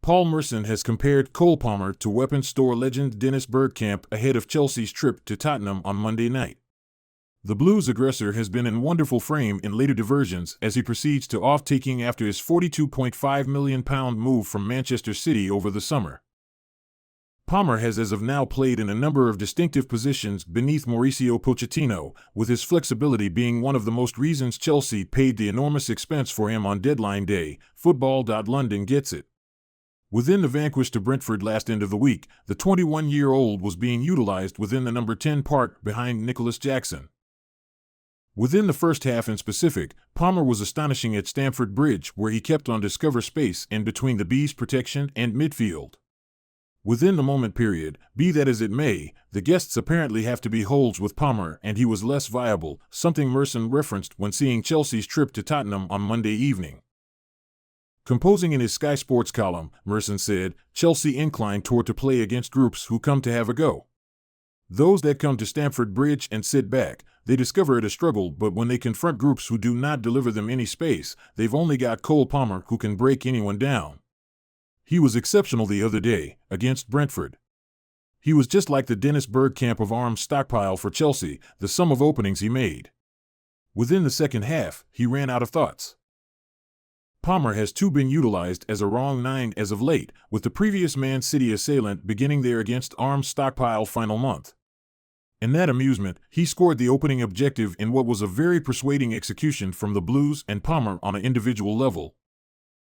Paul Merson has compared Cole Palmer to weapons store legend Dennis Bergkamp ahead of Chelsea's trip to Tottenham on Monday night. The Blues aggressor has been in wonderful frame in later diversions as he proceeds to off-taking after his £42.5 million move from Manchester City over the summer. Palmer has as of now played in a number of distinctive positions beneath Mauricio Pochettino, with his flexibility being one of the most reasons Chelsea paid the enormous expense for him on deadline day. Football.London gets it. Within the vanquish to Brentford last end of the week, the 21-year-old was being utilized within the number 10 part behind Nicholas Jackson. Within the first half in specific, Palmer was astonishing at Stamford Bridge, where he kept on discover space in between the Bees' protection and midfield. Within the moment period, be that as it may, the guests apparently have to be holds with Palmer, and he was less viable, something Merson referenced when seeing Chelsea's trip to Tottenham on Monday evening. Composing in his Sky Sports column, Merson said, "Chelsea inclined toward to play against groups who come to have a go. Those that come to Stamford Bridge and sit back, they discover it a struggle, but when they confront groups who do not deliver them any space, they've only got Cole Palmer who can break anyone down. He was exceptional the other day, against Brentford. He was just like the Dennis Bergkamp of arms stockpile for Chelsea, the sum of openings he made. Within the second half, he ran out of thoughts." Palmer has too been utilized as a wrong nine as of late, with the previous Man City assailant beginning their against arms stockpile final month. In that amusement, he scored the opening objective in what was a very persuading execution from the Blues and Palmer on an individual level.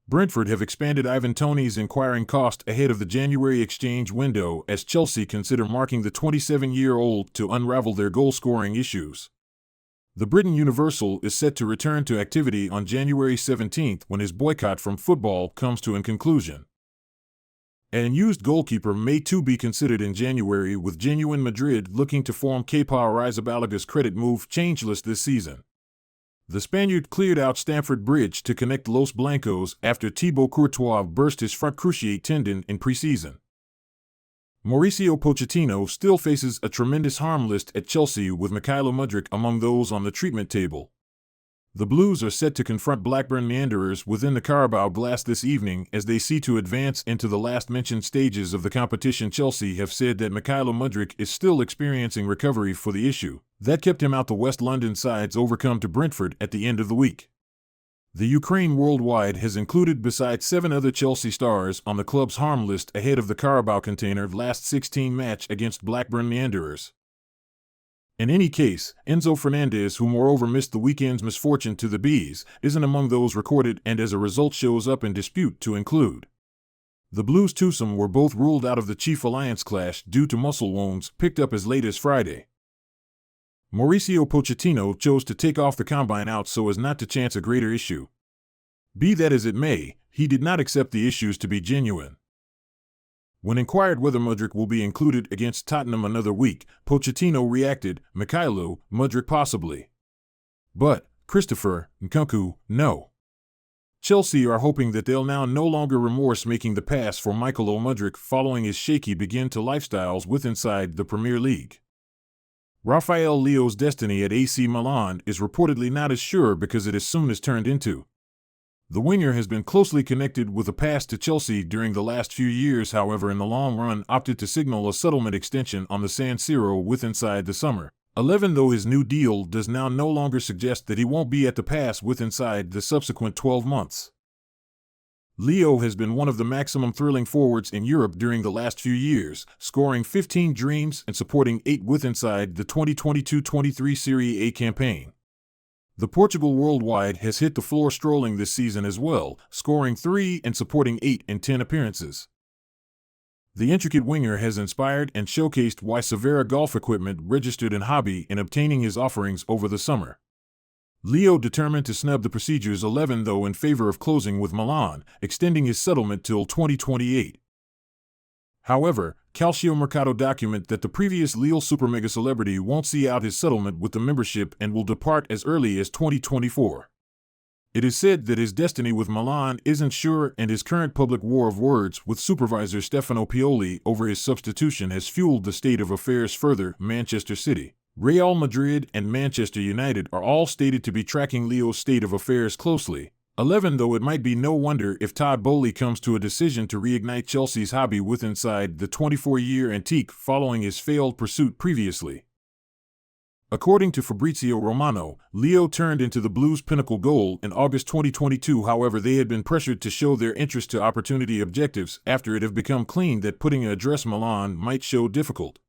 Brentford have expanded Ivan Toney's inquiring cost ahead of the January exchange window as Chelsea consider marking the 27-year-old to unravel their goal-scoring issues. The Britain Universal is set to return to activity on January 17th when his boycott from football comes to a conclusion. An unused goalkeeper may too be considered in January, with Genuine Madrid looking to form Kepa Arrizabalaga's credit move changeless this season. The Spaniard cleared out Stamford Bridge to connect Los Blancos after Thibaut Courtois burst his front cruciate tendon in preseason. Mauricio Pochettino still faces a tremendous harm list at Chelsea, with Mykhailo Mudryk among those on the treatment table. The Blues are set to confront Blackburn Meanderers within the Carabao Glass this evening as they seek to advance into the last-mentioned stages of the competition. Chelsea have said that Mykhailo Mudryk is still experiencing recovery for the issue that kept him out the West London side's overcome to Brentford at the end of the week. The Ukraine Worldwide has included besides 7 other Chelsea stars on the club's harm list ahead of the Carabao Container last 16 match against Blackburn Meanderers. In any case, Enzo Fernandez, who moreover missed the weekend's misfortune to the Bees, isn't among those recorded and as a result shows up in dispute to include. The Blues twosome were both ruled out of the Chief Alliance clash due to muscle wounds picked up as late as Friday. Mauricio Pochettino chose to take off the combine out so as not to chance a greater issue. Be that as it may, he did not accept the issues to be genuine. When inquired whether Mudryk will be included against Tottenham another week, Pochettino reacted, "Mykhailo Mudryk possibly. But, Christopher Nkunku, no." Chelsea are hoping that they'll now no longer remorse making the pass for Mykhailo Mudryk following his shaky begin to lifestyles with inside the Premier League. Rafael Leão's destiny at AC Milan is reportedly not as sure because it as soon as turned into. The winger has been closely connected with a pass to Chelsea during the last few years, however in the long run opted to signal a settlement extension on the San Siro with inside the summer 11, though his new deal does now no longer suggest that he won't be at the pass with inside the subsequent 12 months. Leão has been one of the maximum thrilling forwards in Europe during the last few years, scoring 15 dreams and supporting 8 with inside the 2022-23 Serie A campaign. The Portugal Worldwide has hit the floor strolling this season as well, scoring 3 and supporting 8 in 10 appearances. The intricate winger has inspired and showcased why Severa Golf Equipment registered an hobby in obtaining his offerings over the summer. Leão determined to snub the procedures 11 though in favor of closing with Milan, extending his settlement till 2028. However, Calciomercato document that the previous Lille super mega celebrity won't see out his settlement with the membership and will depart as early as 2024. It is said that his destiny with Milan isn't sure, and his current public war of words with supervisor Stefano Pioli over his substitution has fueled the state of affairs further. Manchester City, Real Madrid and Manchester United are all stated to be tracking Leão's state of affairs closely, 11 Though it might be no wonder if Todd Boehly comes to a decision to reignite Chelsea's hobby with inside the 24-year antique following his failed pursuit previously. According to Fabrizio Romano, Leão turned into the Blues' pinnacle goal in August 2022. However, they had been pressured to show their interest to opportunity objectives after it had become clear that putting a address Milan might show difficult.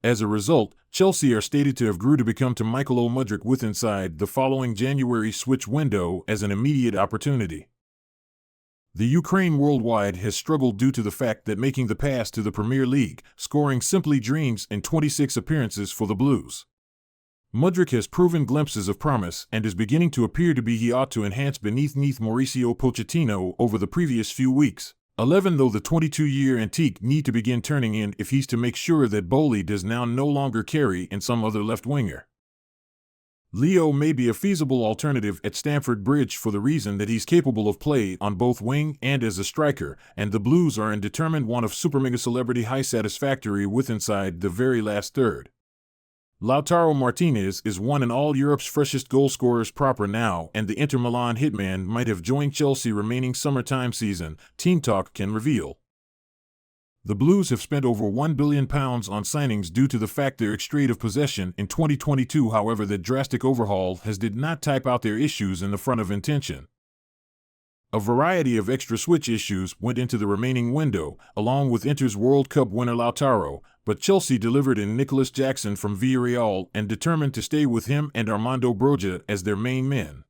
As a result, Chelsea are stated to have grew to become to Michael Mudryk with inside the following January switch window as an immediate opportunity. The Ukraine worldwide has struggled due to the fact that making the pass to the Premier League, scoring simply dreams in 26 appearances for the Blues. Mudryk has proven glimpses of promise and is beginning to appear to be he ought to enhance beneath Mauricio Pochettino over the previous few weeks. 11 Though the 22-year antique need to begin turning in if he's to make sure that Boehly does now no longer carry in some other left winger. Leão may be a feasible alternative at Stamford Bridge for the reason that he's capable of play on both wing and as a striker, and the Blues are in determined want of super mega celebrity high satisfactory with inside the very last third. Lautaro Martinez is one in all Europe's freshest goal scorers proper now, and the Inter Milan hitman might have joined Chelsea remaining summertime season, Team Talk can reveal. The Blues have spent over £1 billion on signings due to the fact their extrade of possession in 2022. However, that drastic overhaul did not type out their issues in the front of intention. A variety of extra switch issues went into the remaining window, along with Inter's World Cup winner Lautaro, but Chelsea delivered in Nicholas Jackson from Villarreal and determined to stay with him and Armando Broja as their main men.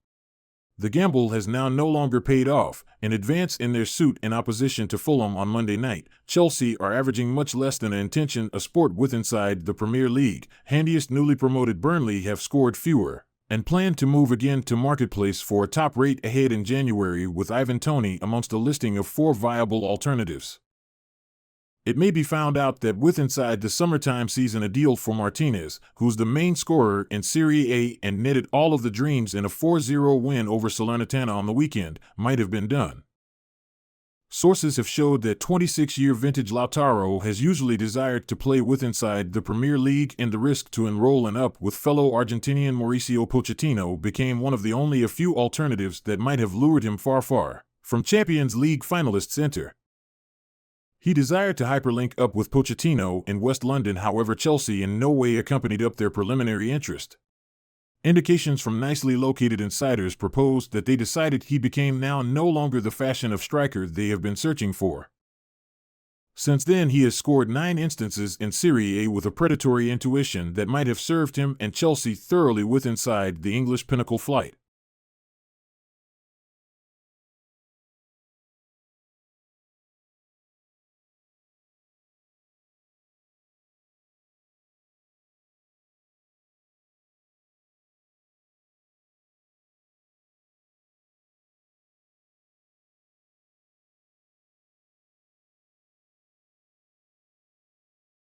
The gamble has now no longer paid off. In advance in their suit in opposition to Fulham on Monday night, Chelsea are averaging much less than an intention a sport with inside the Premier League. Handiest newly promoted Burnley have scored fewer, and plan to move again to marketplace for a top rate ahead in January with Ivan Toney amongst a listing of 4 viable alternatives. It may be found out that with inside the summertime season a deal for Martinez, who's the main scorer in Serie A and netted all of the dreams in a 4-0 win over Salernitana on the weekend, might have been done. Sources have showed that 26-year vintage Lautaro has usually desired to play with inside the Premier League, and the risk to enroll and up with fellow Argentinian Mauricio Pochettino became one of the only a few alternatives that might have lured him far from Champions League finalists Inter. He desired to hyperlink up with Pochettino in West London. However, Chelsea in no way accompanied up their preliminary interest. Indications from nicely located insiders proposed that they decided he became now no longer the fashion of striker they have been searching for. Since then he has scored 9 instances in Serie A with a predatory intuition that might have served him and Chelsea thoroughly with inside the English pinnacle flight.